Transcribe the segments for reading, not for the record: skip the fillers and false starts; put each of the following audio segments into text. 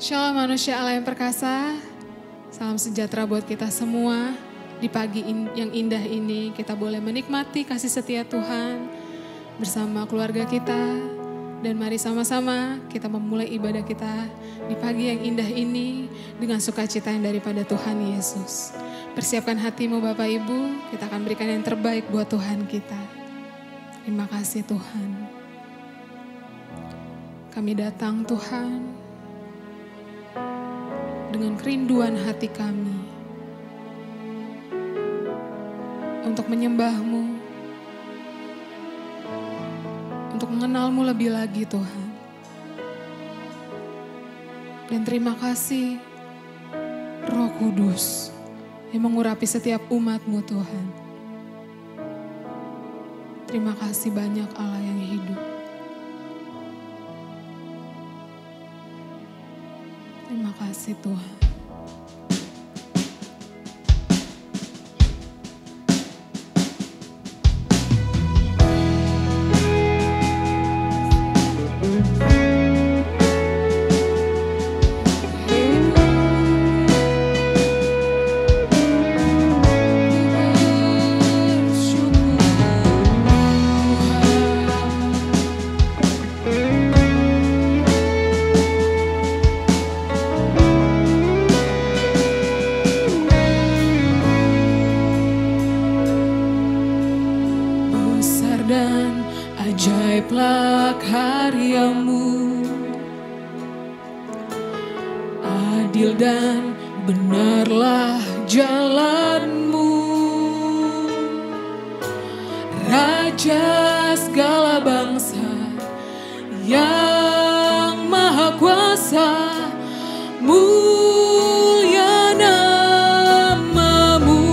Shalom manusia Allah yang perkasa, salam sejahtera buat kita semua. Di pagi yang indah ini kita boleh menikmati kasih setia Tuhan bersama keluarga kita. Dan mari sama-sama kita memulai ibadah kita di pagi yang indah ini dengan sukacita yang daripada Tuhan Yesus. Persiapkan hatimu Bapak Ibu, kita akan berikan yang terbaik buat Tuhan kita. Terima kasih Tuhan. Kami datang Tuhan dengan kerinduan hati kami untuk menyembah-Mu, untuk mengenal-Mu lebih lagi Tuhan. Dan terima kasih Roh Kudus yang mengurapi setiap umat-Mu Tuhan. Terima kasih banyak Allah yang hidup. Terima kasih Tuhan. Ajaiblah karya-Mu, adil dan benarlah jalan-Mu, Raja segala bangsa yang maha kuasa, mulia nama-Mu.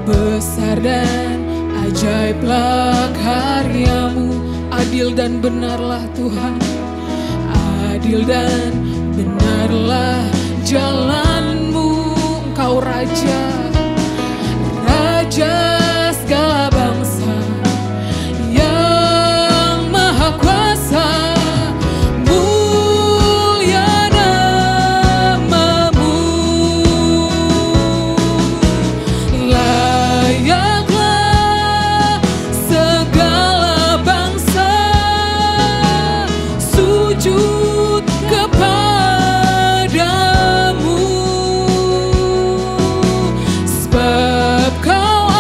Besar dan ajaiblah karya-Mu, adil dan benarlah Tuhan, adil dan benarlah jalan-Mu. Engkau Raja, Raja segala bangsa yang maha kuasa, mulia nama-Mu. Layaklah segala bangsa sujud kepadamu, sebab Kau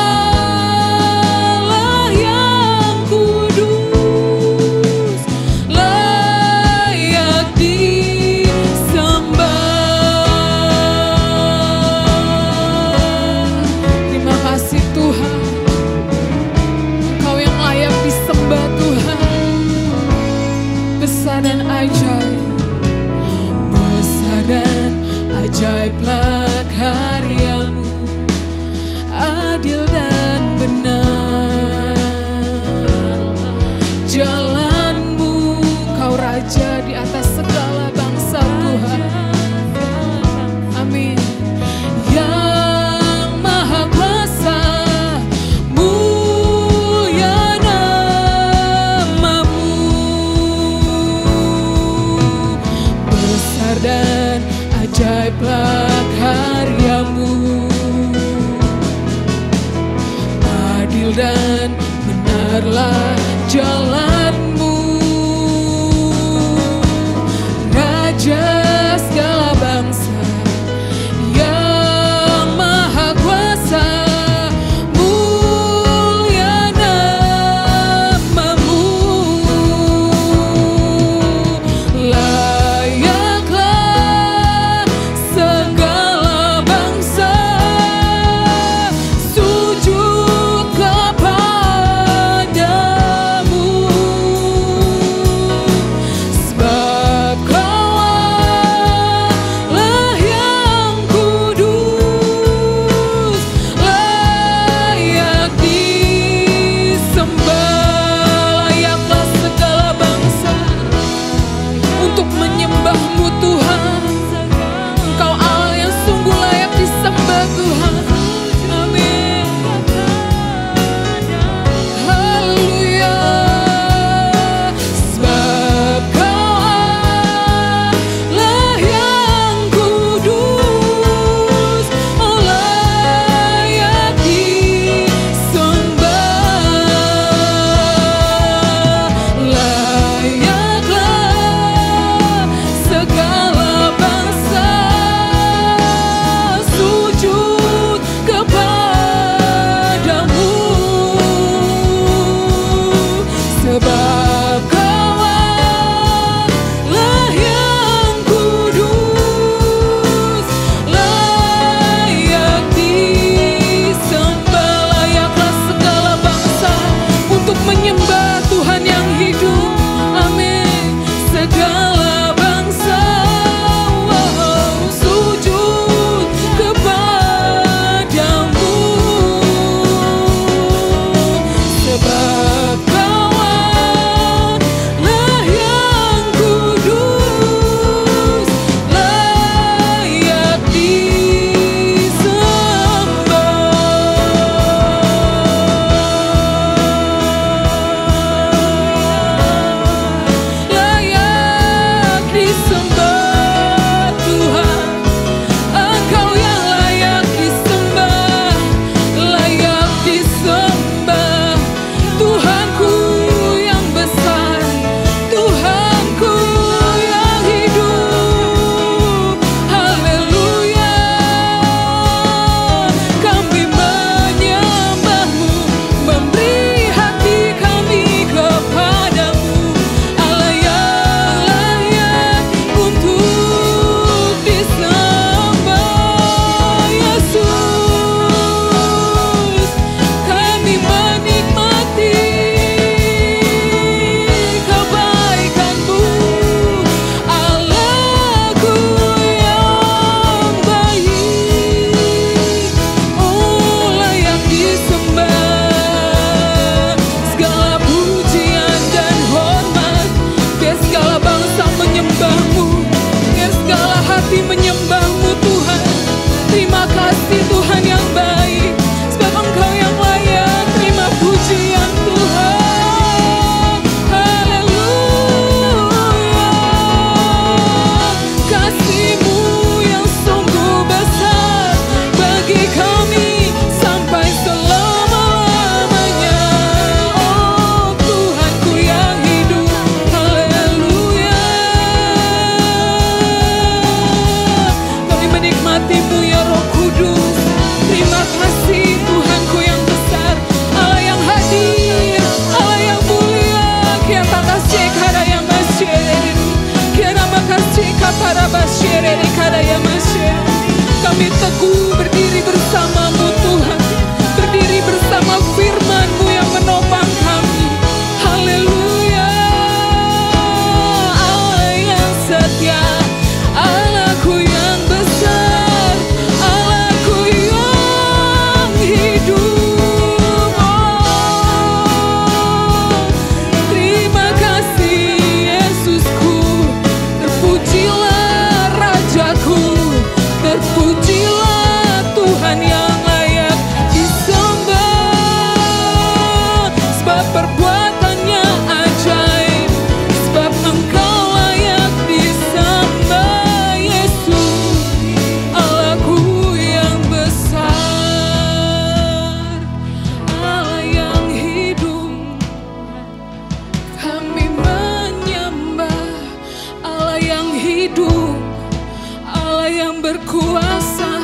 berkuasa.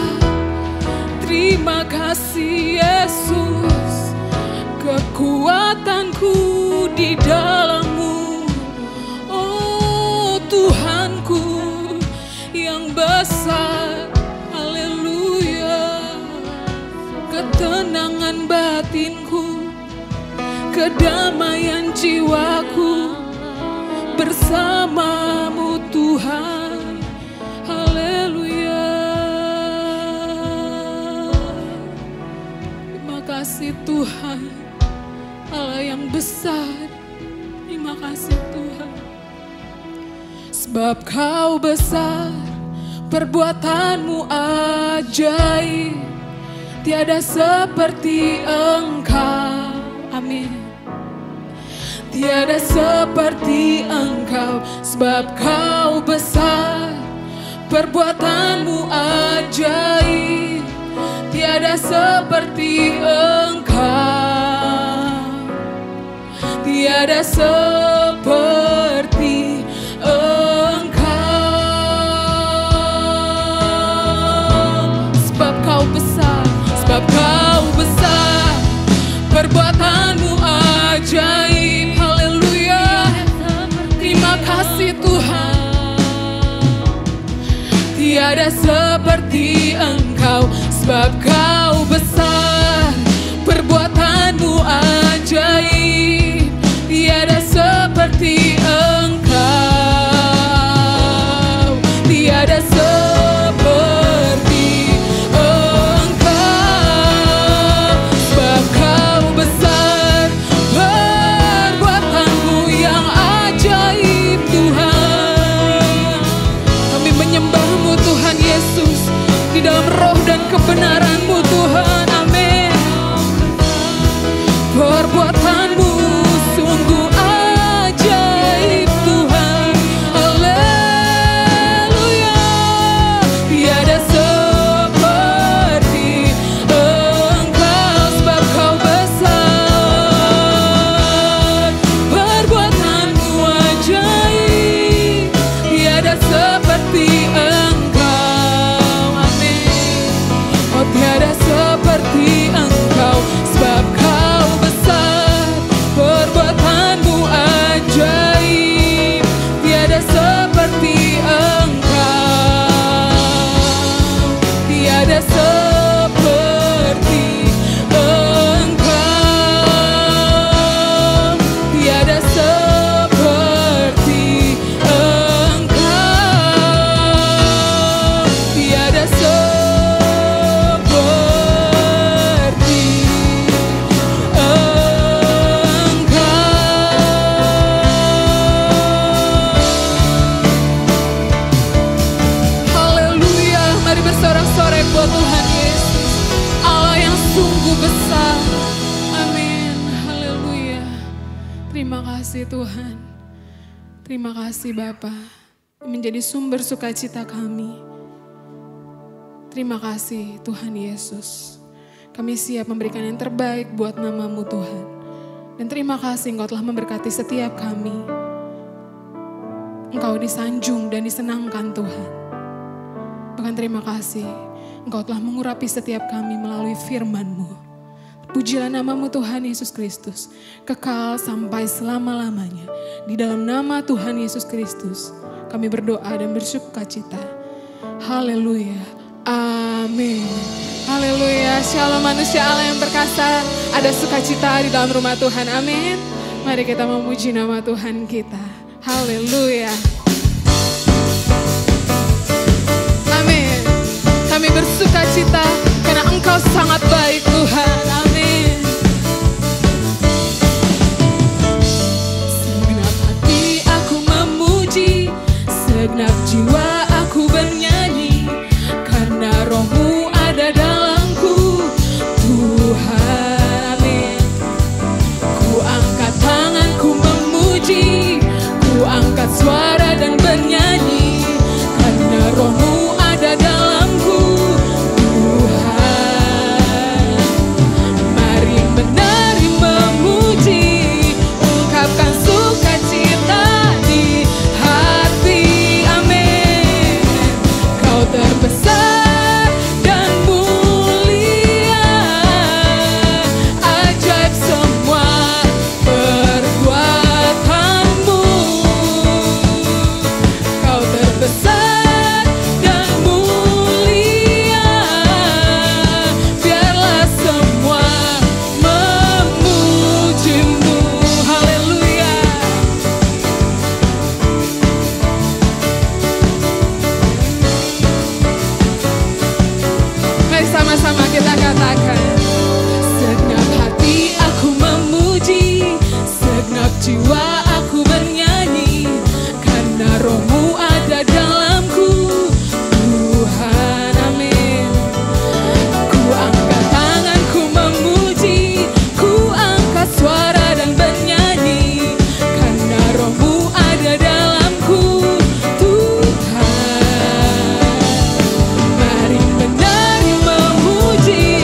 Terima kasih Yesus, kekuatanku di dalam-Mu. Oh Tuhanku yang besar, haleluya. Ketenangan batinku, kedamaian jiwaku bersama-Mu Tuhan, haleluya. Terima kasih Tuhan, Allah yang besar. Terima kasih Tuhan, sebab Kau besar, perbuatan-Mu ajaib, tiada seperti Engkau. Amin. Tiada seperti Engkau, sebab Kau besar, perbuatan-Mu ajaib, tiada seperti Engkau. Tiada seperti Engkau, sebab Kau besar, sebab Kau besar, perbuatan-Mu ajaib. Kasih Tuhan, tiada seperti Engkau, sebab Kau besar, perbuatan-Mu ajaib, tiada seperti Engkau, tiada seperti Engkau, sebab Kau besar, perbuatan-Mu yang ajaib. Menyembah-Mu Tuhan Yesus, di dalam roh dan kebenaran-Mu Tuhan, amin. Perbuatan-Mu sungguh ajaib Tuhan, haleluya. Tiada seperti Engkau, sebab Kau besar, perbuatan-Mu ajaib, tiada seperti Engkau, amin. Oh tiada seperti Engkau, sebab Kau besar, perbuatan-Mu ajaib, tiada seperti Engkau, tiada seperti Engkau, tiada seperti Engkau, tiada seperti Engkau. Haleluya, mari bersorak-sorai buat Tuhan Yesus, Allah yang sungguh besar. Amin, haleluya. Terima kasih Tuhan, terima kasih Bapa, menjadi sumber sukacita kami. Terima kasih Tuhan Yesus, kami siap memberikan yang terbaik buat nama-Mu Tuhan. Dan terima kasih Engkau telah memberkati setiap kami. Engkau disanjung dan disenangkan Tuhan. Bahkan terima kasih Engkau telah mengurapi setiap kami melalui firman-Mu. Pujilah nama-Mu Tuhan Yesus Kristus, kekal sampai selama-lamanya. Di dalam nama Tuhan Yesus Kristus, kami berdoa dan bersukacita. Haleluya, amin. Haleluya, shalom manusia Allah yang perkasa. Ada sukacita di dalam rumah Tuhan, amin. Mari kita memuji nama Tuhan kita. Haleluya. Amin. Kami bersukacita karena Engkau sangat baik Tuhan, amin. Segenap hati aku memuji, segenap jiwa aku bernyanyi, karena Roh-Mu ada dalamku Tuhan, amin. Ku angkat tanganku memuji, ku angkat suara dan bernyanyi, karena Roh-Mu ada dalamku Tuhan. Mari menari memuji, ungkapkan sukacita di hati, amin. Kau terbesar jiwa aku bernyanyi, karena Roh-Mu ada dalamku. Tuhan, amin. Ku angkat tanganku memuji, ku angkat suara dan bernyanyi, karena Roh-Mu ada dalamku. Tuhan, mari menari memuji,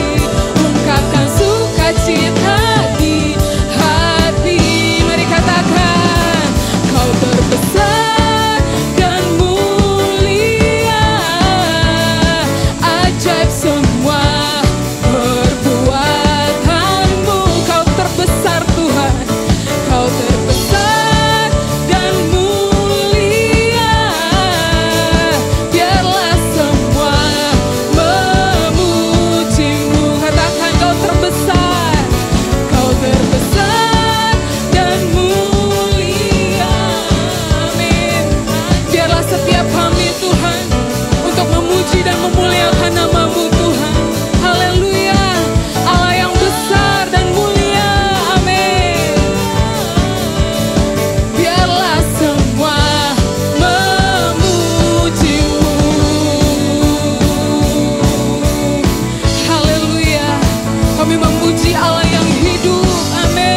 ungkapkan sukacita di hati. Mari katakan, Kau terbesar dan mulia, ajaib semua perbuatanmu. Kau terbesar Tuhan, Kau terbesar dan mulia, biarlah semua memujimu. Katakan, Kau terbesar, Kau terbesar dan mulia, amin. Biarlah setiap kami Tuhan untuk memuji dan memuliakan nama-Mu Tuhan. Haleluya, Allah yang besar dan mulia, amin. Biarlah semua memujimu. Haleluya, kami memuji Allah yang hidup, amin.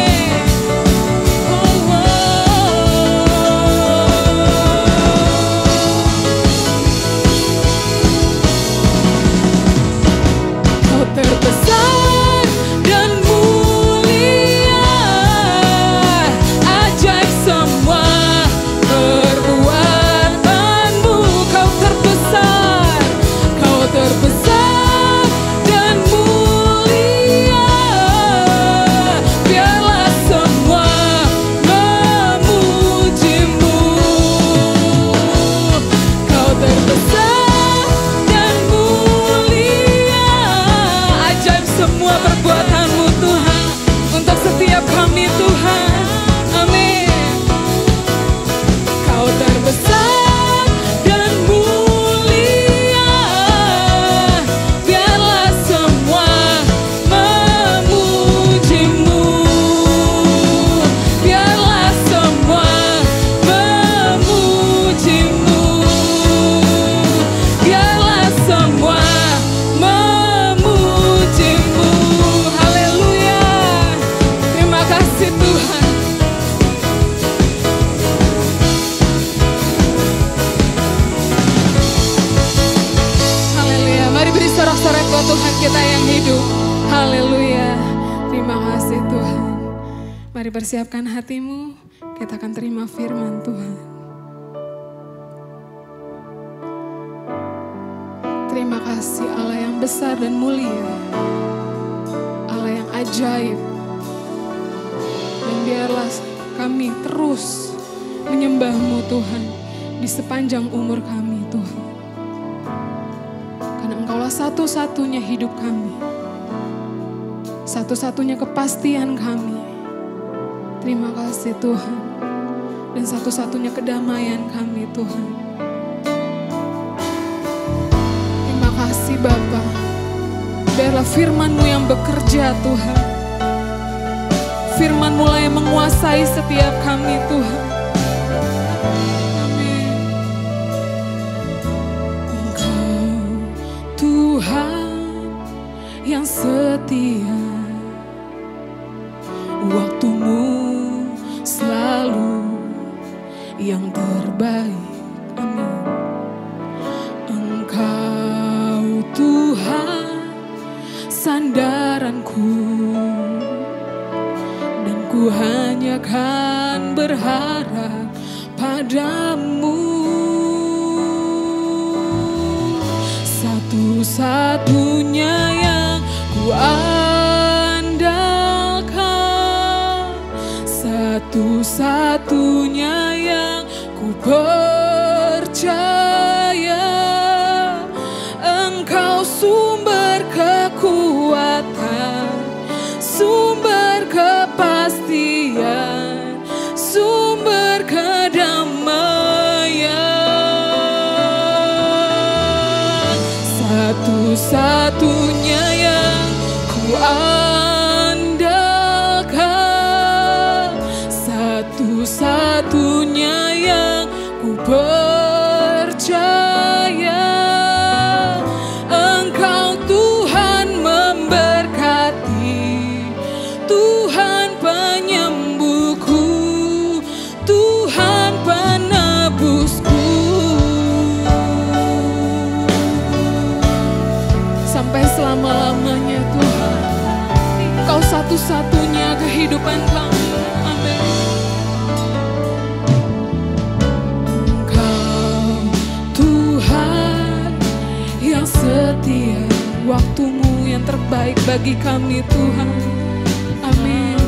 Kau terbesar dan mulia, ajaib semua perbuatanmu. Kau terbesar, Kau terbesar dan mulia, biarlah semua memujimu. Kau terbesar dan mulia, ajaib semua perbuatan-Mu Tuhan, untuk setiap kami Tuhan, amin. Kau terbesar dan mulia, biarlah semua memujimu. Biarlah semua memujimu. Biarlah semua memujimu. Haleluya, terima kasih Tuhan. Haleluya, mari beri sorak-sorai buat Tuhan kita yang hidup. Haleluya, terima kasih Tuhan. Mari persiapkan hatimu, kita akan terima firman Tuhan. Terima kasih Allah yang besar dan mulia, Allah yang ajaib. Dan biarlah kami terus menyembah-Mu Tuhan di sepanjang umur kami Tuhan. Karena Engkaulah satu-satunya hidup kami, satu-satunya kepastian kami. Terima kasih Tuhan, dan satu-satunya kedamaian kami Tuhan. Terima kasih Bapa. Biarlah firman-Mu yang bekerja Tuhan, firman-Mu lah yang menguasai setiap kami Tuhan. Amin. Engkau Tuhan yang setia, waktu-Mu selalu yang terbaik, amin. Engkau Tuhan sandaranku, dan ku hanya kan berharap padamu. Satu-satunya yang ku andalkan, satu-satunya yang ku percaya. Engkau sumber kekuatan, sumber kepastian, sumber kedamaian. Satu-satunya yang ku andalkan, satu satu-satunya yang ku percaya. Engkau Tuhan memberkati, Tuhan penyembuhku, Tuhan penebusku. Sampai selama-lamanya Tuhan, Engkau satu-satunya kehidupan kami. Amin. Engkau Tuhan yang setia, waktumu yang terbaik bagi kami Tuhan. Amin.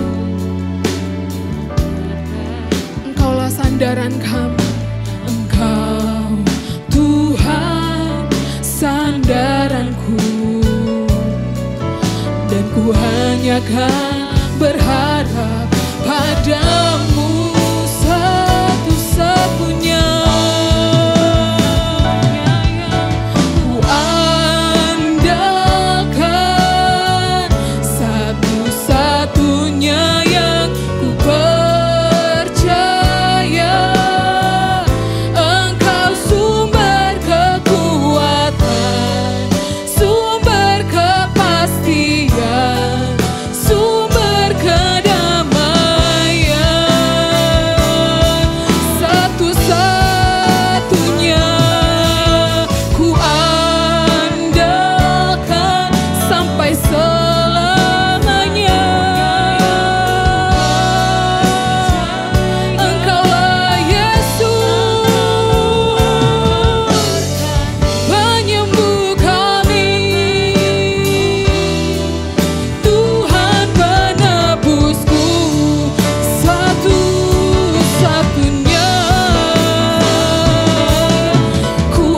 Engkaulah sandaran kami, Engkau Tuhan sandaranku, dan ku hanya kan berharap padamu satu-satunya. Ku andalkan satu-satunya yang ku percaya. Engkau sumber kekuatan, sumber kepastian, sumber kedamaian. Satu-satunya ku andalkan sampai selamanya. Engkaulah Yesus, penyembuh kami, Tuhan penebusku, satu-satunya ku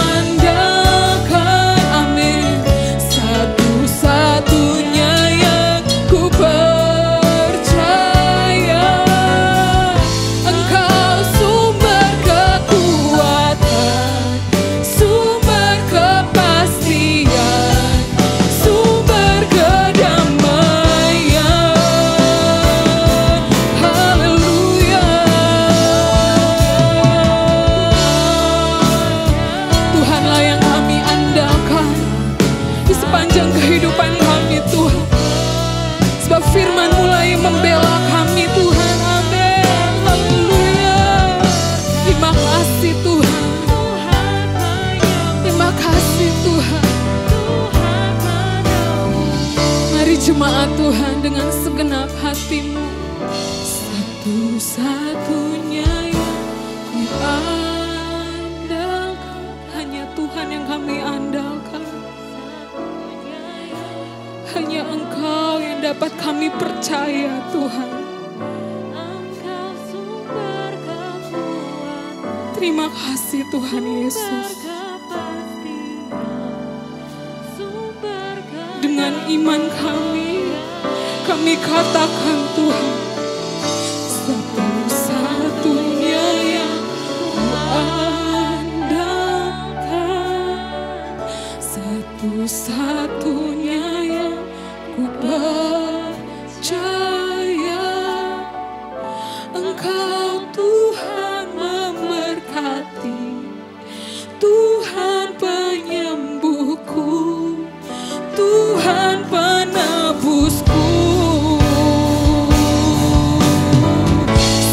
andalkan. Amin. Satu-satunya yang ku percaya. Engkau sumber kekuatan, sumber kepastian, sumber kedamaian. Haleluya. Tuhanlah yang kami andalkan di sepanjang kehidupan kami Tuhan, sebab firman-Mu lah yang membela kami Tuhan. Amin. Haleluya. Terima kasih Tuhan, terima kasih Tuhan. Mari jemaat Tuhan dengan segenap hatimu, satu-satunya yang ku andalkan, hanya Tuhan yang kami andalkan. Hanya Engkau yang dapat kami percaya Tuhan. Terima kasih Tuhan Yesus. Dengan iman kami katakan Tuhan, satu-satunya yang ku andalkan, satu-satunya yang ku percaya. Engkau Tuhan memberkati, Tuhan penyembuhku, Tuhan penebusku.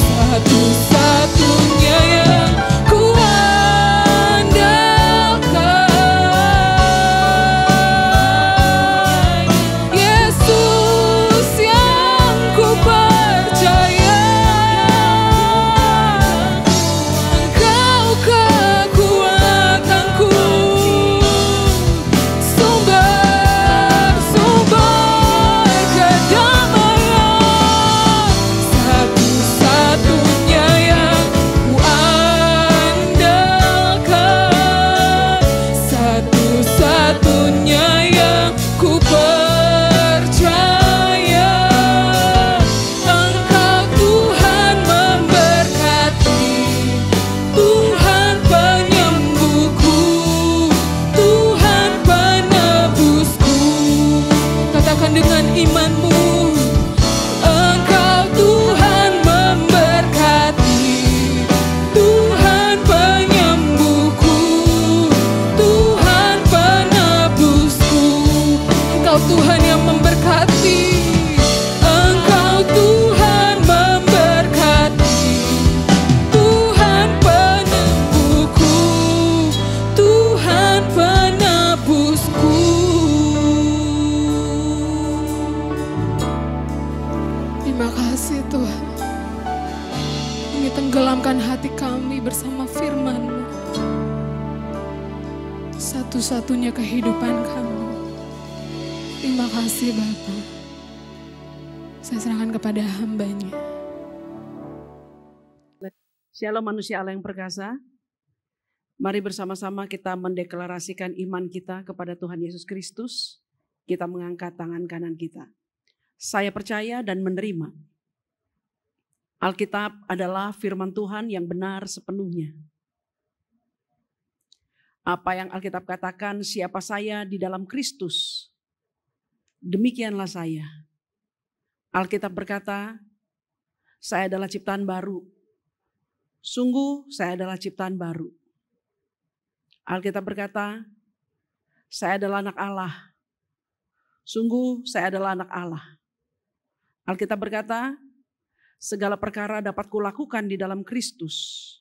Satu-satunya yang ku andalkan, Yesus yang ku percaya. tenggelamkan hati kami bersama firman-Mu. Satu-satunya kehidupan kami. Terima kasih Bapa. Saya serahkan kepada hamba-Nya. Shalom manusia Allah yang perkasa. Mari bersama-sama kita mendeklarasikan iman kita kepada Tuhan Yesus Kristus. Kita mengangkat tangan kanan kita. Saya percaya dan menerima. Alkitab adalah firman Tuhan yang benar sepenuhnya. Apa yang Alkitab katakan, siapa saya di dalam Kristus, demikianlah saya. Alkitab berkata, saya adalah ciptaan baru. Sungguh saya adalah ciptaan baru. Alkitab berkata, saya adalah anak Allah. Sungguh saya adalah anak Allah. Alkitab berkata, segala perkara dapat kulakukan di dalam Kristus.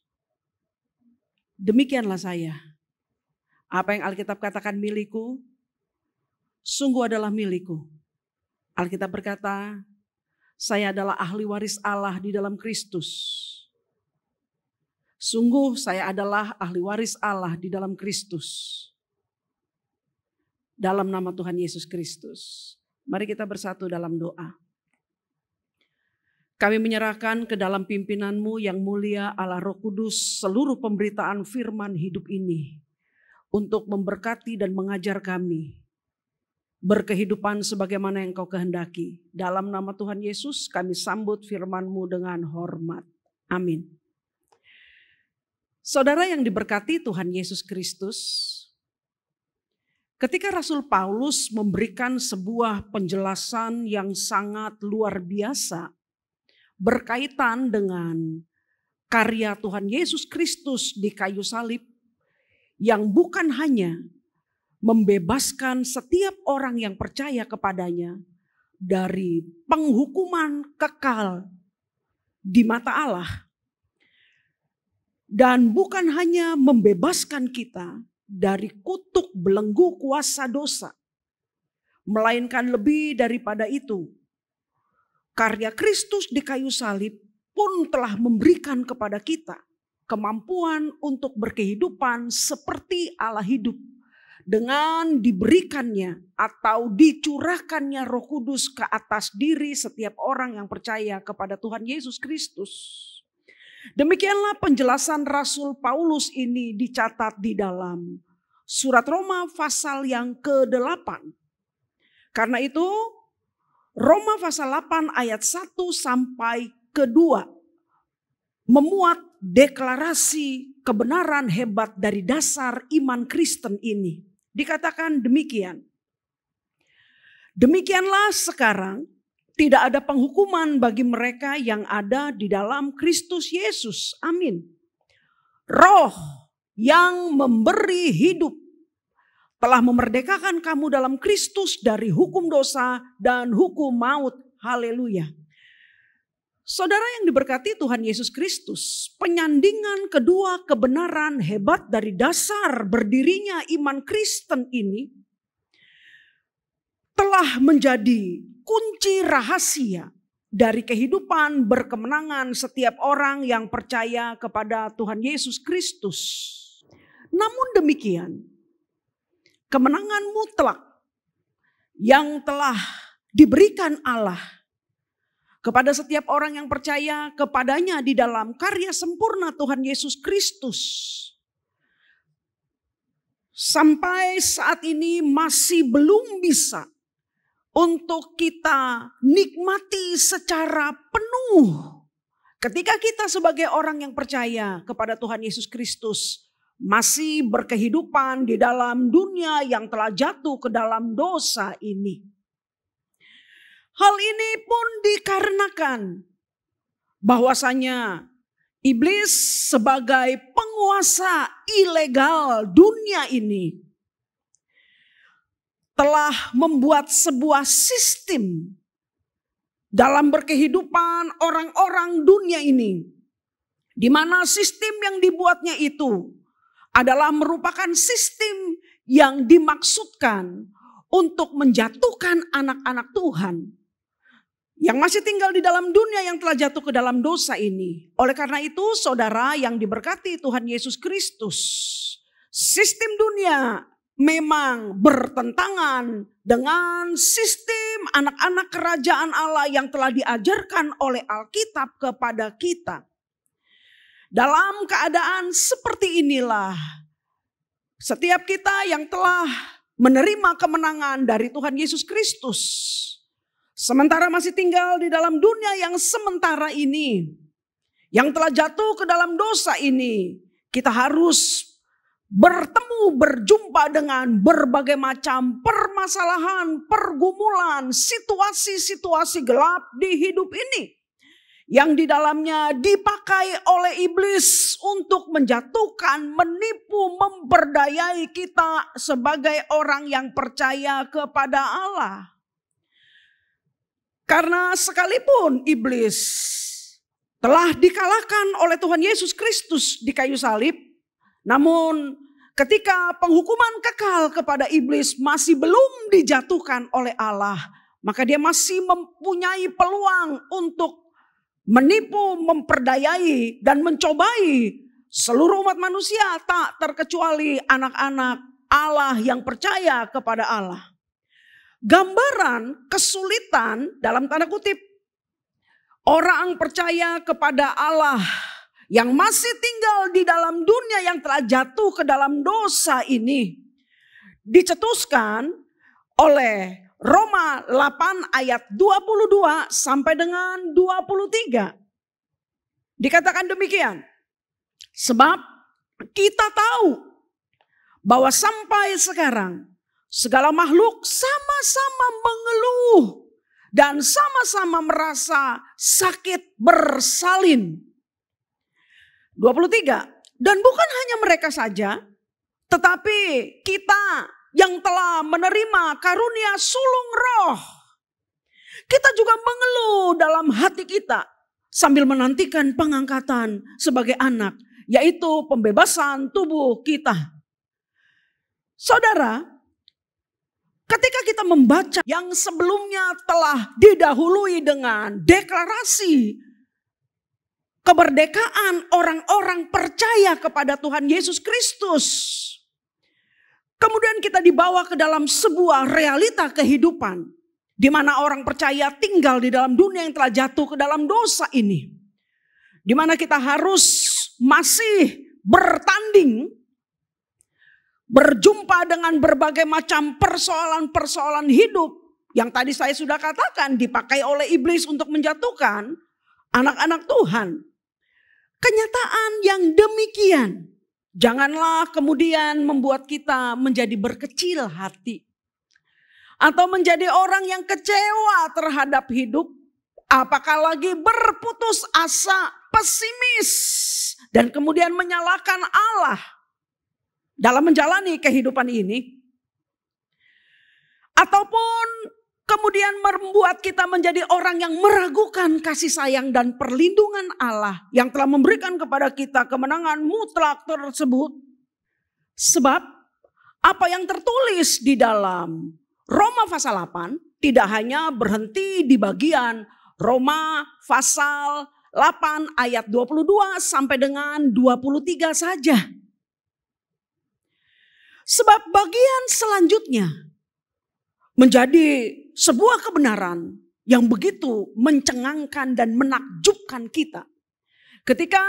Demikianlah saya. Apa yang Alkitab katakan milikku, sungguh adalah milikku. Alkitab berkata, saya adalah ahli waris Allah di dalam Kristus. Sungguh saya adalah ahli waris Allah di dalam Kristus. Dalam nama Tuhan Yesus Kristus. Mari kita bersatu dalam doa. Kami menyerahkan ke dalam pimpinan-Mu yang mulia Allah Roh Kudus seluruh pemberitaan firman hidup ini. Untuk memberkati dan mengajar kami. Berkehidupan sebagaimana yang Kau kehendaki. Dalam nama Tuhan Yesus kami sambut firman-Mu dengan hormat. Amin. Saudara yang diberkati Tuhan Yesus Kristus. Ketika Rasul Paulus memberikan sebuah penjelasan yang sangat luar biasa. Berkaitan dengan karya Tuhan Yesus Kristus di kayu salib. Yang bukan hanya membebaskan setiap orang yang percaya kepadanya dari penghukuman kekal di mata Allah. Dan bukan hanya membebaskan kita dari kutuk belenggu kuasa dosa. Melainkan lebih daripada itu, karya Kristus di kayu salib pun telah memberikan kepada kita kemampuan untuk berkehidupan seperti Allah hidup. Dengan diberikannya atau dicurahkannya Roh Kudus ke atas diri setiap orang yang percaya kepada Tuhan Yesus Kristus. Demikianlah penjelasan Rasul Paulus ini dicatat di dalam surat Roma pasal yang ke-8. Karena itu Roma pasal 8 ayat 1 sampai ke-2 memuat deklarasi kebenaran hebat dari dasar iman Kristen ini. Dikatakan demikian. Demikianlah sekarang tidak ada penghukuman bagi mereka yang ada di dalam Kristus Yesus. Amin. Roh yang memberi hidup telah memerdekakan kamu dalam Kristus dari hukum dosa dan hukum maut. Haleluya. Saudara yang diberkati Tuhan Yesus Kristus, penyandingan kedua kebenaran hebat dari dasar berdirinya iman Kristen ini telah menjadi kunci rahasia dari kehidupan berkemenangan setiap orang yang percaya kepada Tuhan Yesus Kristus. Namun demikian, kemenangan mutlak yang telah diberikan Allah kepada setiap orang yang percaya kepadanya di dalam karya sempurna Tuhan Yesus Kristus. Sampai saat ini masih belum bisa untuk kita nikmati secara penuh. Ketika kita sebagai orang yang percaya kepada Tuhan Yesus Kristus masih berkehidupan di dalam dunia yang telah jatuh ke dalam dosa ini. Hal ini pun dikarenakan bahwasanya iblis sebagai penguasa ilegal dunia ini telah membuat sebuah sistem dalam berkehidupan orang-orang dunia ini, di mana sistem yang dibuatnya itu adalah merupakan sistem yang dimaksudkan untuk menjatuhkan anak-anak Tuhan yang masih tinggal di dalam dunia yang telah jatuh ke dalam dosa ini. Oleh karena itu, saudara yang diberkati Tuhan Yesus Kristus, sistem dunia memang bertentangan dengan sistem anak-anak kerajaan Allah yang telah diajarkan oleh Alkitab kepada kita. Dalam keadaan seperti inilah, setiap kita yang telah menerima kemenangan dari Tuhan Yesus Kristus, sementara masih tinggal di dalam dunia yang sementara ini, yang telah jatuh ke dalam dosa ini, kita harus bertemu, berjumpa dengan berbagai macam permasalahan, pergumulan, situasi-situasi gelap di hidup ini. Yang di dalamnya dipakai oleh iblis untuk menjatuhkan, menipu, memperdayai kita sebagai orang yang percaya kepada Allah. Karena sekalipun iblis telah dikalahkan oleh Tuhan Yesus Kristus di kayu salib, namun ketika penghukuman kekal kepada iblis masih belum dijatuhkan oleh Allah, maka dia masih mempunyai peluang untuk menipu, memperdayai, dan mencobai seluruh umat manusia, tak terkecuali anak-anak Allah yang percaya kepada Allah. Gambaran kesulitan dalam tanda kutip orang percaya kepada Allah yang masih tinggal di dalam dunia yang telah jatuh ke dalam dosa ini dicetuskan oleh Roma 8 ayat 22 sampai dengan 23. Dikatakan demikian, sebab kita tahu bahwa sampai sekarang segala makhluk sama-sama mengeluh dan sama-sama merasa sakit bersalin. 23. Dan bukan hanya mereka saja, tetapi kita yang telah menerima karunia sulung roh, kita juga mengeluh dalam hati kita sambil menantikan pengangkatan sebagai anak, yaitu pembebasan tubuh kita. Saudara, ketika kita membaca yang sebelumnya telah didahului dengan deklarasi kemerdekaan orang-orang percaya kepada Tuhan Yesus Kristus, kemudian kita dibawa ke dalam sebuah realita kehidupan di mana orang percaya tinggal di dalam dunia yang telah jatuh ke dalam dosa ini, di mana kita harus masih bertanding, berjumpa dengan berbagai macam persoalan-persoalan hidup yang tadi saya sudah katakan dipakai oleh iblis untuk menjatuhkan anak-anak Tuhan. Kenyataan yang demikian janganlah kemudian membuat kita menjadi berkecil hati atau menjadi orang yang kecewa terhadap hidup, apakah lagi berputus asa, pesimis, dan kemudian menyalahkan Allah dalam menjalani kehidupan ini, ataupun kemudian membuat kita menjadi orang yang meragukan kasih sayang dan perlindungan Allah yang telah memberikan kepada kita kemenangan mutlak tersebut. Sebab apa yang tertulis di dalam Roma pasal 8 tidak hanya berhenti di bagian Roma pasal 8 ayat 22 sampai dengan 23 saja. Sebab bagian selanjutnya menjadi sebuah kebenaran yang begitu mencengangkan dan menakjubkan kita. Ketika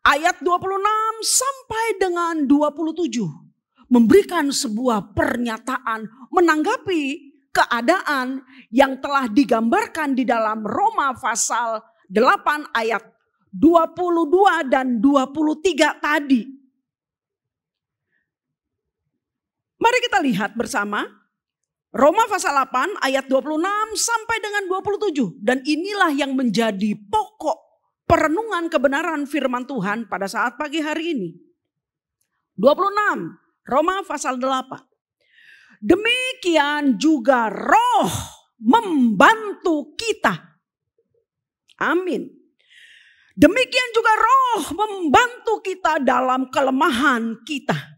ayat 26 sampai dengan 27 memberikan sebuah pernyataan menanggapi keadaan yang telah digambarkan di dalam Roma pasal 8 ayat 22 dan 23 tadi. Mari kita lihat bersama Roma pasal 8 ayat 26 sampai dengan 27. Dan inilah yang menjadi pokok perenungan kebenaran firman Tuhan pada saat pagi hari ini. 26 Roma pasal 8. Demikian juga Roh membantu kita. Amin. Demikian juga Roh membantu kita dalam kelemahan kita.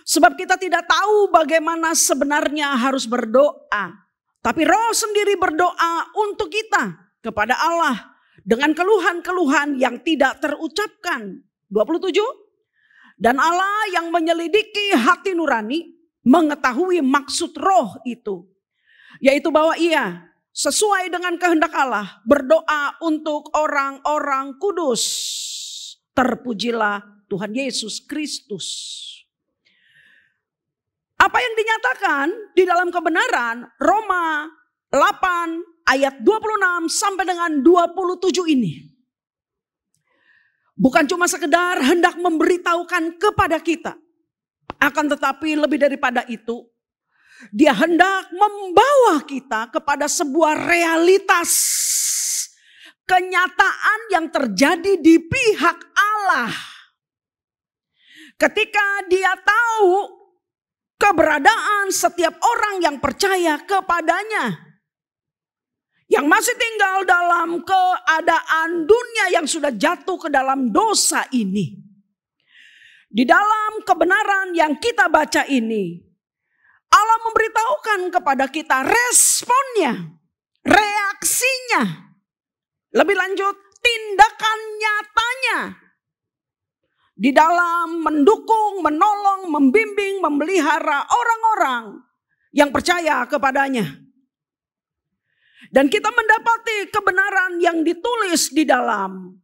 Sebab kita tidak tahu bagaimana sebenarnya harus berdoa. Tapi Roh sendiri berdoa untuk kita kepada Allah dengan keluhan-keluhan yang tidak terucapkan. 27. Dan Allah yang menyelidiki hati nurani mengetahui maksud Roh itu, yaitu bahwa ia sesuai dengan kehendak Allah berdoa untuk orang-orang kudus. Terpujilah Tuhan Yesus Kristus. Apa yang dinyatakan di dalam kebenaran Roma 8 ayat 26 sampai dengan 27 ini bukan cuma sekedar hendak memberitahukan kepada kita, akan tetapi lebih daripada itu, Dia hendak membawa kita kepada sebuah realitas kenyataan yang terjadi di pihak Allah. Ketika Dia tahu keberadaan setiap orang yang percaya kepadanya, yang masih tinggal dalam keadaan dunia yang sudah jatuh ke dalam dosa ini. Di dalam kebenaran yang kita baca ini, Allah memberitahukan kepada kita responnya, reaksinya, lebih lanjut tindakan nyatanya di dalam mendukung, menolong, membimbing, memelihara orang-orang yang percaya kepadanya. Dan kita mendapati kebenaran yang ditulis di dalam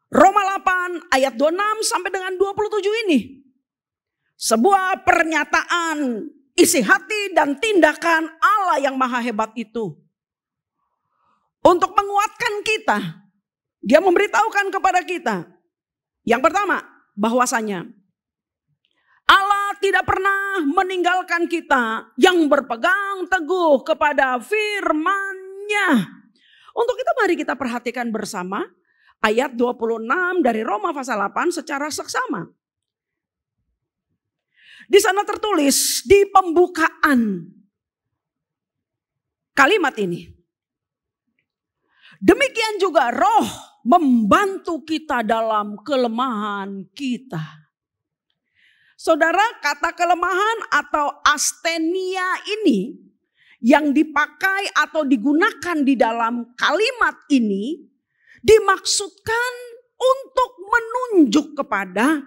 Roma 8 ayat 26 sampai dengan 27 ini. Sebuah pernyataan isi hati dan tindakan Allah yang maha hebat itu. Untuk menguatkan kita, Dia memberitahukan kepada kita. Yang pertama, bahwasanya Allah tidak pernah meninggalkan kita yang berpegang teguh kepada firman-Nya. Untuk itu mari kita perhatikan bersama ayat 26 dari Roma pasal 8 secara seksama. Di sana tertulis di pembukaan kalimat ini. Demikian juga Roh membantu kita dalam kelemahan kita. Saudara, kata kelemahan atau astenia ini yang dipakai atau digunakan di dalam kalimat ini dimaksudkan untuk menunjuk kepada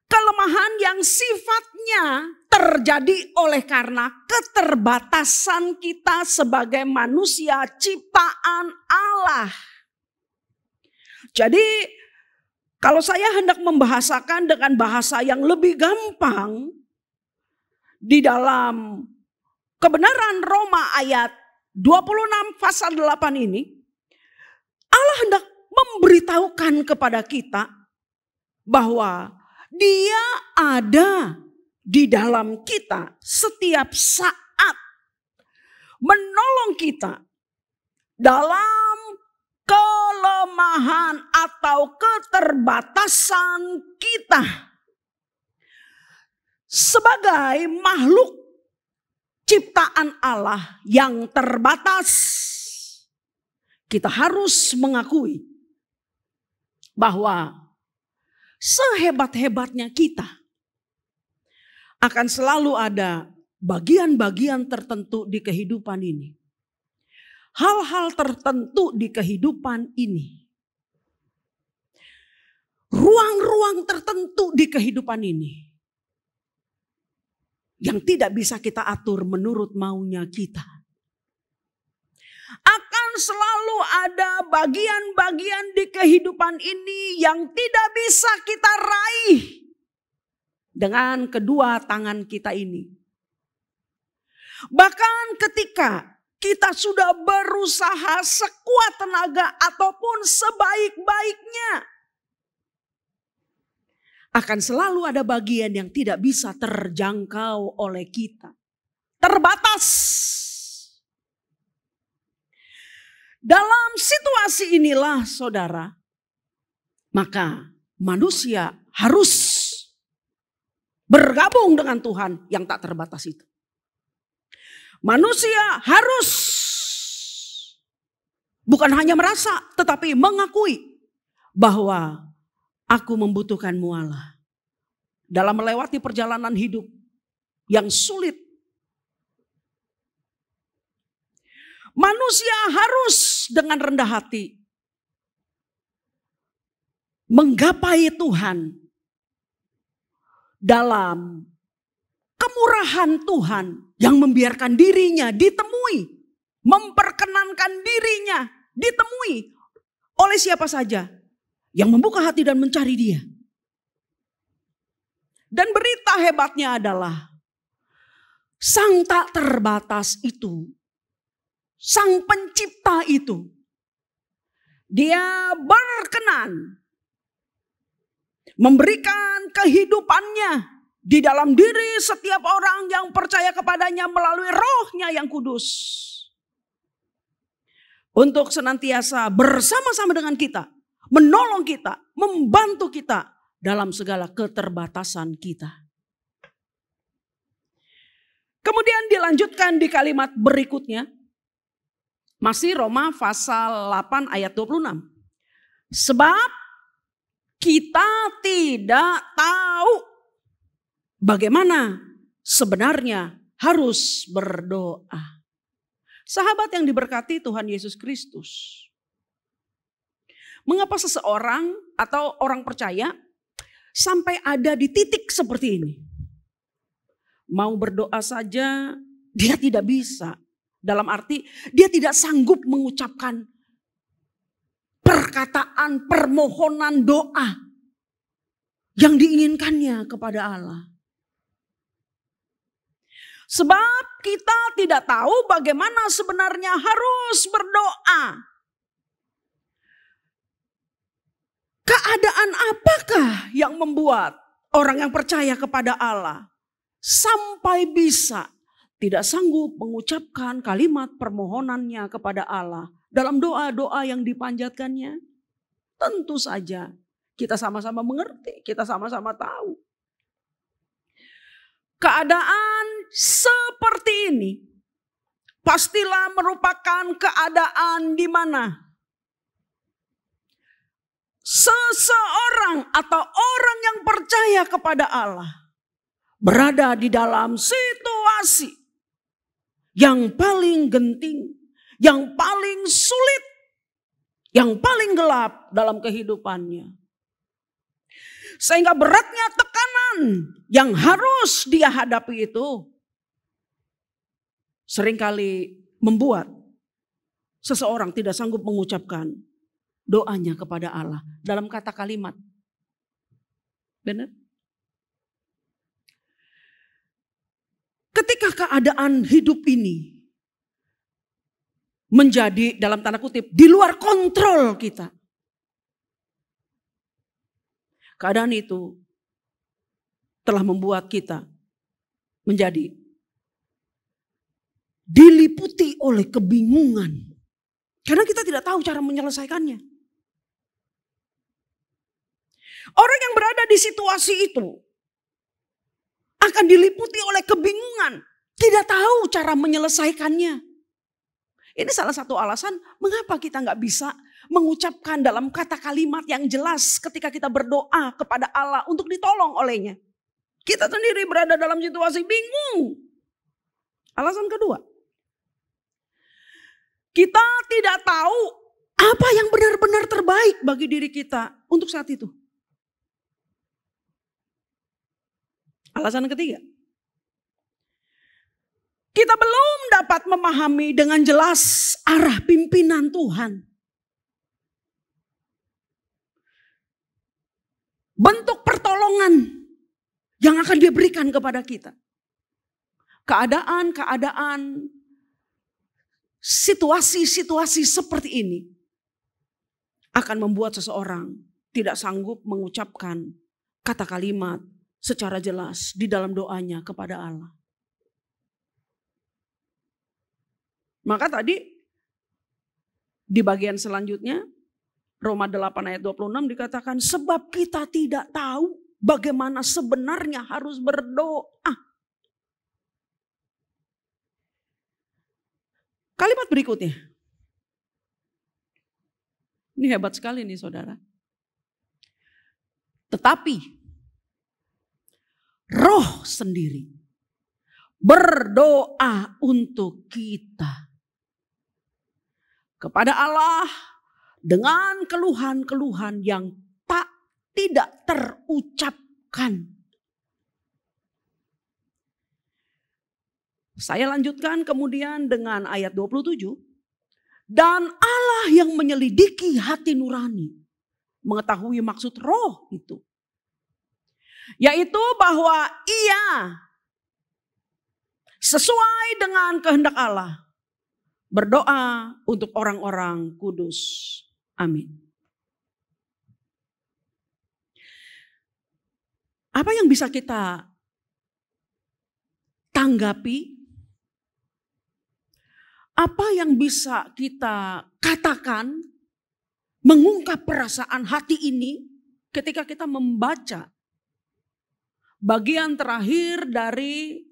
kelemahan yang sifatnya terjadi oleh karena keterbatasan kita sebagai manusia ciptaan Allah. Jadi kalau saya hendak membahasakan dengan bahasa yang lebih gampang di dalam kebenaran Roma ayat 26 pasal 8 ini, Allah hendak memberitahukan kepada kita bahwa Dia ada di dalam kita setiap saat, menolong kita dalam kelemahan atau keterbatasan kita sebagai makhluk ciptaan Allah yang terbatas. Kita harus mengakui bahwa sehebat-hebatnya kita akan selalu ada bagian-bagian tertentu di kehidupan ini. Hal-hal tertentu di kehidupan ini. Ruang-ruang tertentu di kehidupan ini. Yang tidak bisa kita atur menurut maunya kita. Akan selalu ada bagian-bagian di kehidupan ini yang tidak bisa kita raih dengan kedua tangan kita ini. Bahkan ketika kita sudah berusaha sekuat tenaga ataupun sebaik-baiknya, akan selalu ada bagian yang tidak bisa terjangkau oleh kita. Terbatas. Dalam situasi inilah saudara, maka manusia harus bergabung dengan Tuhan yang tak terbatas itu. Manusia harus bukan hanya merasa tetapi mengakui bahwa aku membutuhkanmu Allah. Dalam melewati perjalanan hidup yang sulit. Manusia harus dengan rendah hati menggapai Tuhan dalam kemurahan Tuhan yang membiarkan dirinya ditemui, memperkenankan dirinya ditemui oleh siapa saja yang membuka hati dan mencari Dia. Dan berita hebatnya adalah Sang tak terbatas itu, Sang Pencipta itu, Dia berkenan memberikan kehidupannya di dalam diri setiap orang yang percaya kepadanya melalui Roh-Nya yang kudus. Untuk senantiasa bersama-sama dengan kita, menolong kita, membantu kita dalam segala keterbatasan kita. Kemudian dilanjutkan di kalimat berikutnya. Masih Roma pasal 8 ayat 26. Sebab kita tidak tahu bagaimana sebenarnya harus berdoa. Sahabat yang diberkati Tuhan Yesus Kristus. Mengapa seseorang atau orang percaya sampai ada di titik seperti ini? Mau berdoa saja dia tidak bisa. Dalam arti dia tidak sanggup mengucapkan perkataan, permohonan, doa yang diinginkannya kepada Allah. Sebab kita tidak tahu bagaimana sebenarnya harus berdoa. Keadaan apakah yang membuat orang yang percaya kepada Allah sampai bisa tidak sanggup mengucapkan kalimat permohonannya kepada Allah dalam doa-doa yang dipanjatkannya? Tentu saja kita sama-sama mengerti, kita sama-sama tahu. Keadaan seperti ini pastilah merupakan keadaan di mana seseorang atau orang yang percaya kepada Allah berada di dalam situasi yang paling genting, yang paling sulit, yang paling gelap dalam kehidupannya. Sehingga beratnya tekanan yang harus dia hadapi itu seringkali membuat seseorang tidak sanggup mengucapkan doanya kepada Allah dalam kata kalimat. Benar? Ketika keadaan hidup ini menjadi dalam tanda kutip di luar kontrol kita. Keadaan itu telah membuat kita menjadi diliputi oleh kebingungan. Karena kita tidak tahu cara menyelesaikannya. Orang yang berada di situasi itu akan diliputi oleh kebingungan. Tidak tahu cara menyelesaikannya. Ini salah satu alasan mengapa kita nggak bisa mengucapkan dalam kata kalimat yang jelas ketika kita berdoa kepada Allah untuk ditolong olehnya. Kita sendiri berada dalam situasi bingung. Alasan kedua, kita tidak tahu apa yang benar-benar terbaik bagi diri kita untuk saat itu. Alasan ketiga, kita belum dapat memahami dengan jelas arah pimpinan Tuhan. Bentuk pertolongan yang akan diberikan kepada kita. Keadaan-keadaan, situasi-situasi seperti ini akan membuat seseorang tidak sanggup mengucapkan kata kalimat secara jelas di dalam doanya kepada Allah. Maka tadi di bagian selanjutnya Roma 8 ayat 26 dikatakan sebab kita tidak tahu bagaimana sebenarnya harus berdoa. Kalimat berikutnya. Ini hebat sekali nih saudara. Tetapi Roh sendiri berdoa untuk kita kepada Allah dengan keluhan-keluhan yang tidak terucapkan. Saya lanjutkan kemudian dengan ayat 27. Dan Allah yang menyelidiki hati nurani, mengetahui maksud roh itu. Yaitu bahwa ia sesuai dengan kehendak Allah berdoa untuk orang-orang kudus. Amin. Apa yang bisa kita tanggapi? Apa yang bisa kita katakan mengungkap perasaan hati ini ketika kita membaca bagian terakhir dari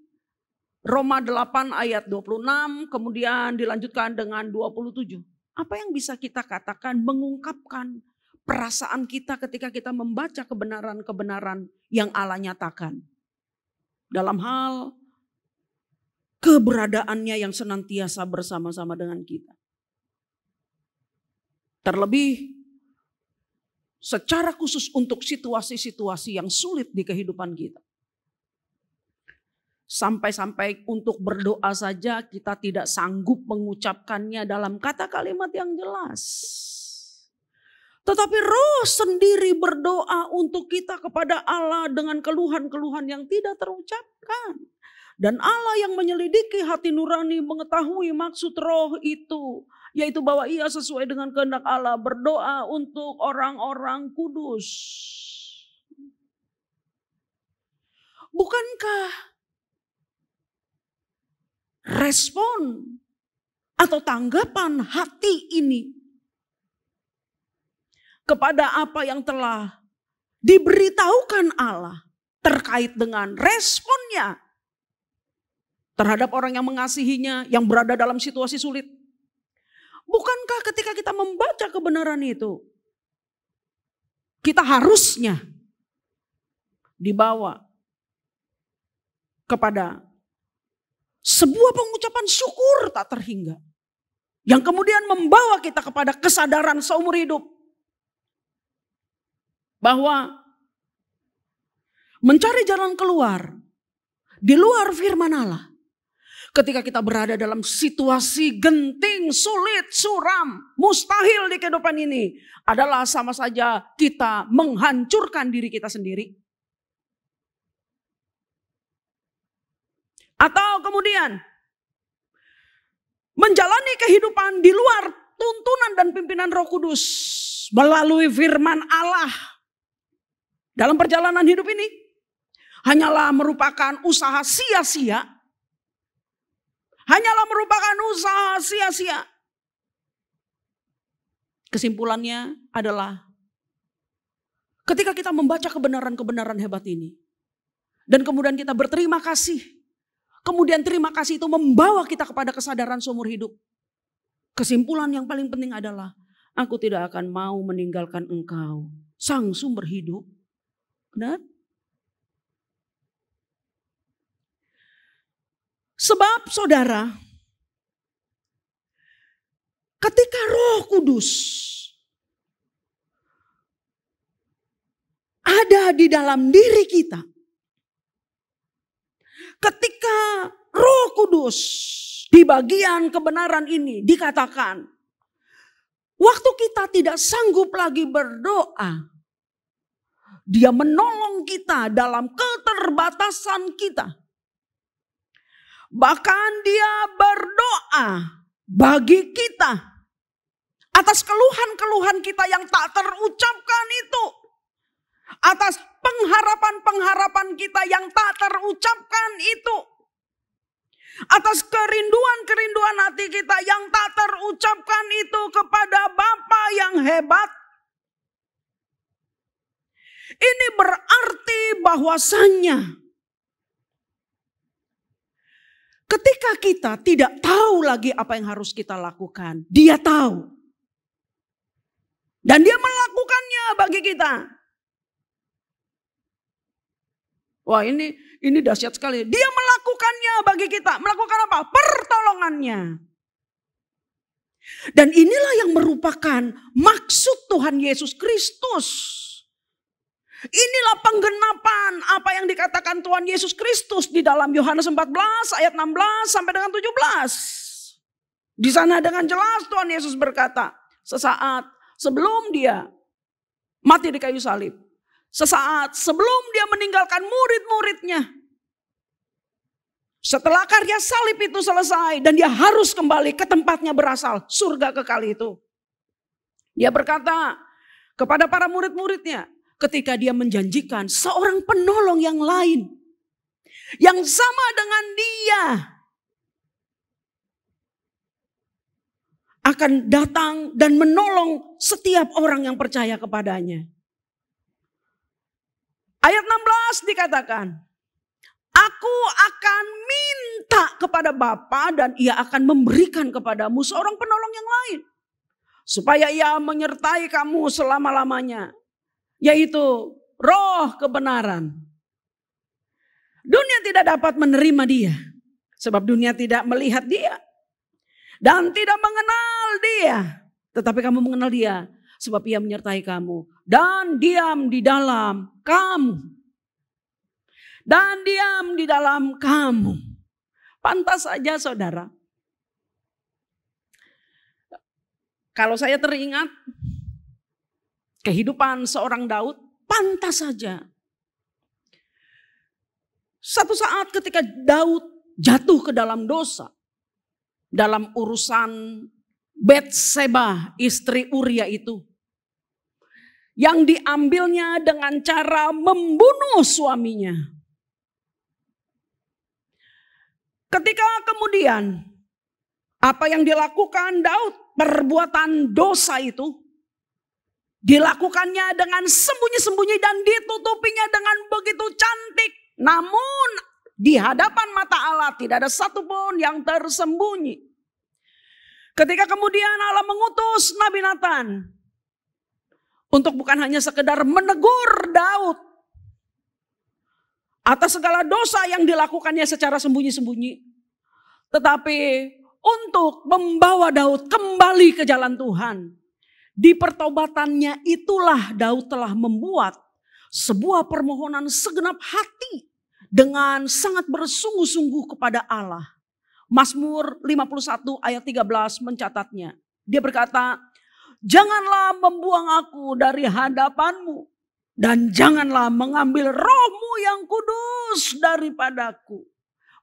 Roma 8 ayat 26 kemudian dilanjutkan dengan 27. Apa yang bisa kita katakan mengungkapkan perasaan kita ketika kita membaca kebenaran-kebenaran yang Allah nyatakan dalam hal keberadaannya yang senantiasa bersama-sama dengan kita. Terlebih secara khusus untuk situasi-situasi yang sulit di kehidupan kita. Sampai-sampai untuk berdoa saja kita tidak sanggup mengucapkannya dalam kata kalimat yang jelas. Tetapi Roh sendiri berdoa untuk kita kepada Allah dengan keluhan-keluhan yang tidak terucapkan. Dan Allah yang menyelidiki hati nurani mengetahui maksud roh itu. Yaitu bahwa ia sesuai dengan kehendak Allah berdoa untuk orang-orang kudus. Bukankah respon atau tanggapan hati ini kepada apa yang telah diberitahukan Allah terkait dengan responnya terhadap orang yang mengasihinya yang berada dalam situasi sulit? Bukankah ketika kita membaca kebenaran itu, kita harusnya dibawa kepada sebuah pengucapan syukur tak terhingga. Yang kemudian membawa kita kepada kesadaran seumur hidup. Bahwa mencari jalan keluar di luar firman Allah. Ketika kita berada dalam situasi genting, sulit, suram, mustahil di kehidupan ini. Adalah sama saja kita menghancurkan diri kita sendiri. Atau kemudian menjalani kehidupan di luar tuntunan dan pimpinan Roh Kudus. Melalui firman Allah. Dalam perjalanan hidup ini hanyalah merupakan usaha sia-sia. Hanyalah merupakan usaha sia-sia. Kesimpulannya adalah ketika kita membaca kebenaran-kebenaran hebat ini. Dan kemudian kita berterima kasih. Kemudian terima kasih itu membawa kita kepada kesadaran seumur hidup. Kesimpulan yang paling penting adalah aku tidak akan mau meninggalkan engkau, sang sumber hidup. Benar? Sebab saudara, ketika Roh Kudus ada di dalam diri kita, ketika Roh Kudus di bagian kebenaran ini dikatakan, waktu kita tidak sanggup lagi berdoa, Dia menolong kita dalam keterbatasan kita. Bahkan Dia berdoa bagi kita atas keluhan-keluhan kita yang tak terucapkan itu. Atas pengharapan-pengharapan kita yang tak terucapkan itu. Atas kerinduan-kerinduan hati kita yang tak terucapkan itu kepada Bapa yang hebat. Ini berarti bahwasannya ketika kita tidak tahu lagi apa yang harus kita lakukan, Dia tahu. Dan Dia melakukannya bagi kita. Wah, ini dahsyat sekali. Dia melakukannya bagi kita. Melakukan apa? Pertolongannya. Dan inilah yang merupakan maksud Tuhan Yesus Kristus. Inilah penggenapan apa yang dikatakan Tuhan Yesus Kristus di dalam Yohanes 14 ayat 16 sampai dengan 17. Di sana dengan jelas Tuhan Yesus berkata, sesaat sebelum dia mati di kayu salib, sesaat sebelum dia meninggalkan murid-muridnya, setelah karya salib itu selesai dan dia harus kembali ke tempatnya berasal, surga kekal itu. Dia berkata kepada para murid-muridnya ketika dia menjanjikan seorang penolong yang lain, yang sama dengan dia, akan datang dan menolong setiap orang yang percaya kepadanya. Ayat 16 dikatakan, aku akan minta kepada Bapa dan ia akan memberikan kepadamu seorang penolong yang lain. Supaya ia menyertai kamu selama-lamanya. Yaitu roh kebenaran. Dunia tidak dapat menerima dia. Sebab dunia tidak melihat dia. Dan tidak mengenal dia. Tetapi kamu mengenal dia. Sebab ia menyertai kamu. Dan diam di dalam kamu. Dan diam di dalam kamu. Pantas saja saudara. Kalau saya teringat kehidupan seorang Daud, pantas saja. Satu saat ketika Daud jatuh ke dalam dosa. Dalam urusan Betseba, istri Uria itu. Yang diambilnya dengan cara membunuh suaminya. Ketika kemudian apa yang dilakukan Daud, perbuatan dosa itu dilakukannya dengan sembunyi-sembunyi dan ditutupinya dengan begitu cantik. Namun di hadapan mata Allah tidak ada satupun yang tersembunyi. Ketika kemudian Allah mengutus Nabi Nathan untuk bukan hanya sekedar menegur Daud atas segala dosa yang dilakukannya secara sembunyi-sembunyi, tetapi untuk membawa Daud kembali ke jalan Tuhan. Di pertobatannya itulah Daud telah membuat sebuah permohonan segenap hati dengan sangat bersungguh-sungguh kepada Allah. Mazmur 51 ayat 13 mencatatnya. Dia berkata, janganlah membuang aku dari hadapanmu dan janganlah mengambil rohmu yang kudus daripadaku.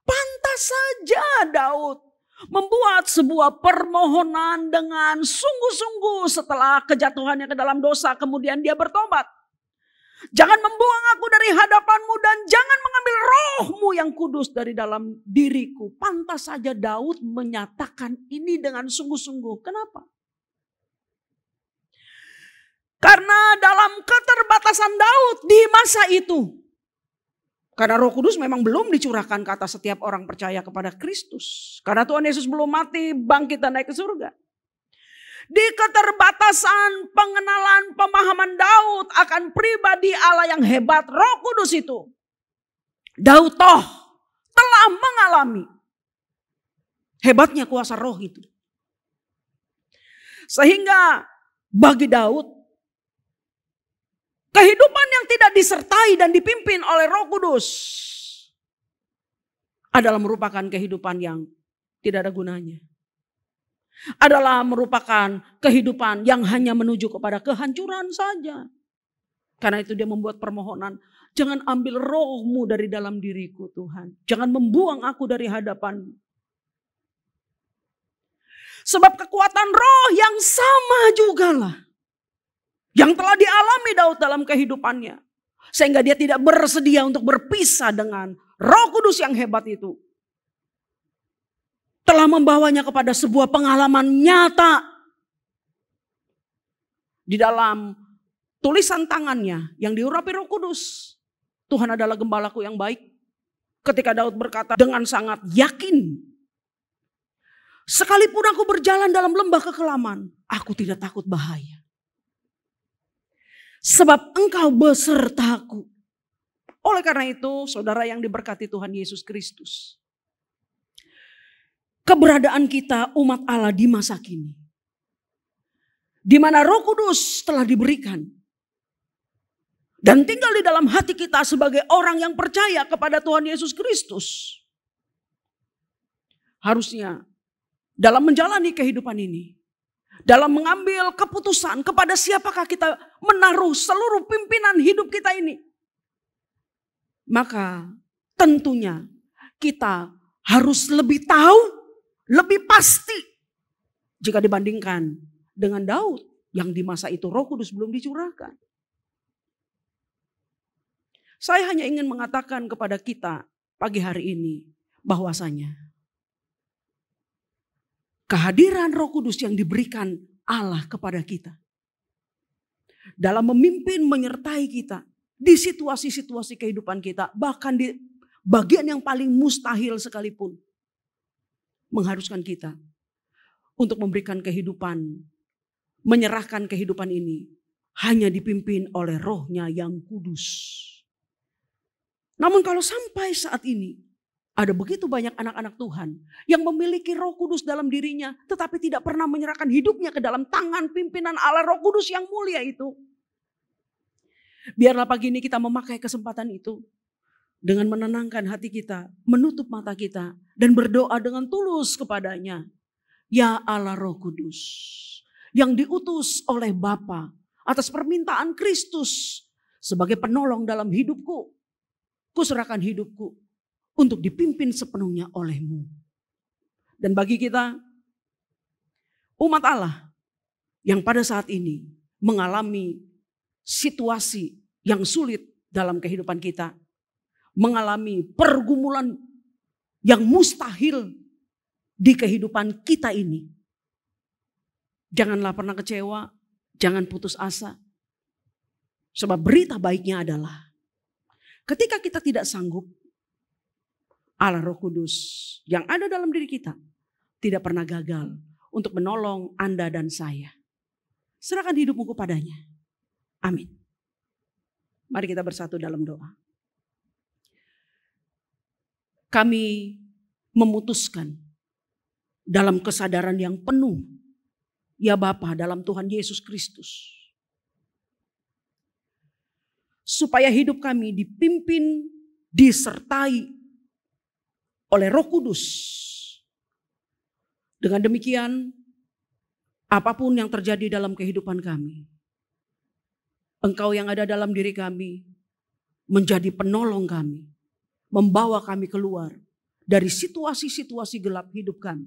Pantas saja Daud membuat sebuah permohonan dengan sungguh-sungguh setelah kejatuhannya ke dalam dosa. Kemudian dia bertobat. Jangan membuang aku dari hadapanmu dan jangan mengambil rohmu yang kudus dari dalam diriku. Pantas saja Daud menyatakan ini dengan sungguh-sungguh. Kenapa? Karena dalam keterbatasan Daud di masa itu. Karena Roh Kudus memang belum dicurahkan ke atas setiap orang percaya kepada Kristus. Karena Tuhan Yesus belum mati, bangkit dan naik ke surga. Di keterbatasan pengenalan pemahaman Daud akan pribadi Allah yang hebat, Roh Kudus itu. Daud toh telah mengalami hebatnya kuasa roh itu. Sehingga bagi Daud, kehidupan yang tidak disertai dan dipimpin oleh Roh Kudus adalah merupakan kehidupan yang tidak ada gunanya. Adalah merupakan kehidupan yang hanya menuju kepada kehancuran saja. Karena itu dia membuat permohonan, jangan ambil rohmu dari dalam diriku Tuhan. Jangan membuang aku dari hadapanmu. Sebab kekuatan roh yang sama jugalah yang telah dialami Daud dalam kehidupannya. Sehingga dia tidak bersedia untuk berpisah dengan Roh Kudus yang hebat itu. Telah membawanya kepada sebuah pengalaman nyata. Di dalam tulisan tangannya yang diurapi Roh Kudus. Tuhan adalah gembalaku yang baik. Ketika Daud berkata dengan sangat yakin. Sekalipun aku berjalan dalam lembah kekelaman, aku tidak takut bahaya. Sebab engkau besertaku. Oleh karena itu, saudara yang diberkati Tuhan Yesus Kristus. Keberadaan kita umat Allah di masa kini di mana Roh Kudus telah diberikan dan tinggal di dalam hati kita sebagai orang yang percaya kepada Tuhan Yesus Kristus. Harusnya dalam menjalani kehidupan ini, dalam mengambil keputusan kepada siapakah kita menaruh seluruh pimpinan hidup kita ini, maka tentunya kita harus lebih tahu, lebih pasti jika dibandingkan dengan Daud yang di masa itu Roh Kudus belum dicurahkan. Saya hanya ingin mengatakan kepada kita pagi hari ini bahwasanya kehadiran Roh Kudus yang diberikan Allah kepada kita dalam memimpin menyertai kita di situasi-situasi kehidupan kita, bahkan di bagian yang paling mustahil sekalipun, mengharuskan kita untuk memberikan kehidupan, menyerahkan kehidupan ini hanya dipimpin oleh Roh-Nya yang kudus. Namun kalau sampai saat ini ada begitu banyak anak-anak Tuhan yang memiliki Roh Kudus dalam dirinya, tetapi tidak pernah menyerahkan hidupnya ke dalam tangan pimpinan Allah Roh Kudus yang mulia itu. Biarlah pagi ini kita memakai kesempatan itu dengan menenangkan hati kita, menutup mata kita, dan berdoa dengan tulus kepadanya. Ya Allah Roh Kudus yang diutus oleh Bapa atas permintaan Kristus sebagai penolong dalam hidupku, kuserahkan hidupku untuk dipimpin sepenuhnya oleh-Mu. Dan bagi kita, umat Allah yang pada saat ini mengalami situasi yang sulit dalam kehidupan kita, mengalami pergumulan yang mustahil di kehidupan kita ini, janganlah pernah kecewa, jangan putus asa. Sebab berita baiknya adalah ketika kita tidak sanggup, Allah Roh Kudus yang ada dalam diri kita tidak pernah gagal untuk menolong Anda dan saya. Serahkan hidupmu kepadanya. Amin. Mari kita bersatu dalam doa. Kami memutuskan dalam kesadaran yang penuh, ya Bapa, dalam Tuhan Yesus Kristus, supaya hidup kami dipimpin, disertai oleh Roh Kudus. Dengan demikian, apapun yang terjadi dalam kehidupan kami, Engkau yang ada dalam diri kami menjadi penolong kami, membawa kami keluar dari situasi-situasi gelap hidup kami.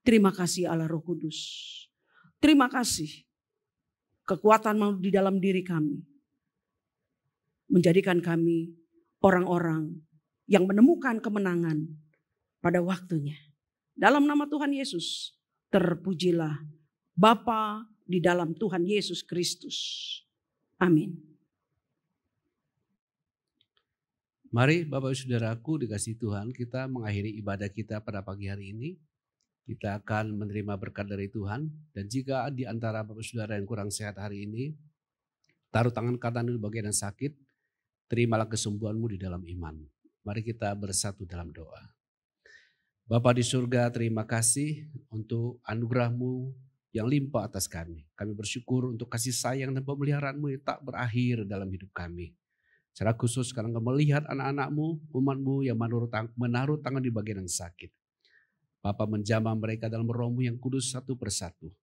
Terima kasih Allah Roh Kudus. Terima kasih kekuatan di dalam diri kami menjadikan kami orang-orang yang menemukan kemenangan pada waktunya. Dalam nama Tuhan Yesus, terpujilah Bapa di dalam Tuhan Yesus Kristus. Amin. Mari Bapak Saudaraku dikasih Tuhan, kita mengakhiri ibadah kita pada pagi hari ini. Kita akan menerima berkat dari Tuhan. Dan jika di antara Bapak Saudara yang kurang sehat hari ini, taruh tangan kanan di bagian yang sakit, terimalah kesembuhanmu di dalam iman. Mari kita bersatu dalam doa. Bapa di surga, terima kasih untuk anugerah-Mu yang limpah atas kami. Kami bersyukur untuk kasih sayang dan pemeliharaanmu yang tak berakhir dalam hidup kami. Secara khusus sekarang kau melihat anak-anak-Mu, umat-Mu yang menaruh tangan di bagian yang sakit. Bapa menjamah mereka dalam Roh-Mu yang kudus satu persatu.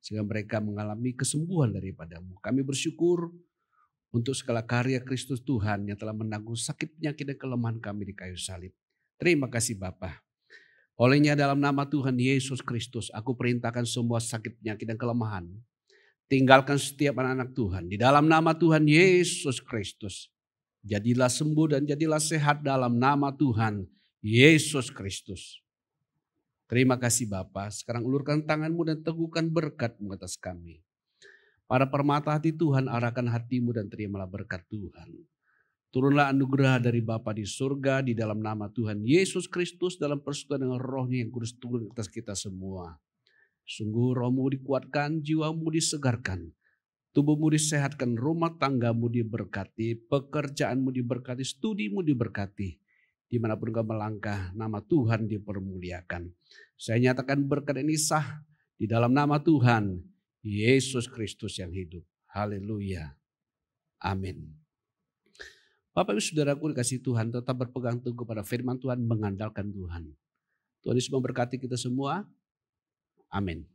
Sehingga mereka mengalami kesembuhan daripada-Mu. Kami bersyukur untuk segala karya Kristus Tuhan yang telah menanggung sakit, penyakit, dan kelemahan kami di kayu salib. Terima kasih Bapa. Olehnya dalam nama Tuhan Yesus Kristus, aku perintahkan semua sakit, penyakit, dan kelemahan. Tinggalkan setiap anak-anak Tuhan. Di dalam nama Tuhan Yesus Kristus. Jadilah sembuh dan jadilah sehat dalam nama Tuhan Yesus Kristus. Terima kasih Bapa. Sekarang ulurkan tanganmu dan teguhkan berkat-Mu atas kami. Para permata hati Tuhan, arahkan hatimu dan terimalah berkat Tuhan. Turunlah anugerah dari Bapa di surga di dalam nama Tuhan Yesus Kristus dalam persekutuan dengan Roh-Nya yang kudus turun atas kita semua. Sungguh Roh-Mu dikuatkan, jiwamu disegarkan, tubuhmu disehatkan, rumah tanggamu diberkati, pekerjaanmu diberkati, studimu diberkati. Dimanapun kau melangkah, nama Tuhan dipermuliakan. Saya nyatakan berkat ini sah di dalam nama Tuhan Yesus Kristus yang hidup. Haleluya. Amin. Bapak Ibu Saudaraku dikasihi Tuhan, tetap berpegang teguh pada firman Tuhan, mengandalkan Tuhan. Tuhan Yesus memberkati kita semua. Amin.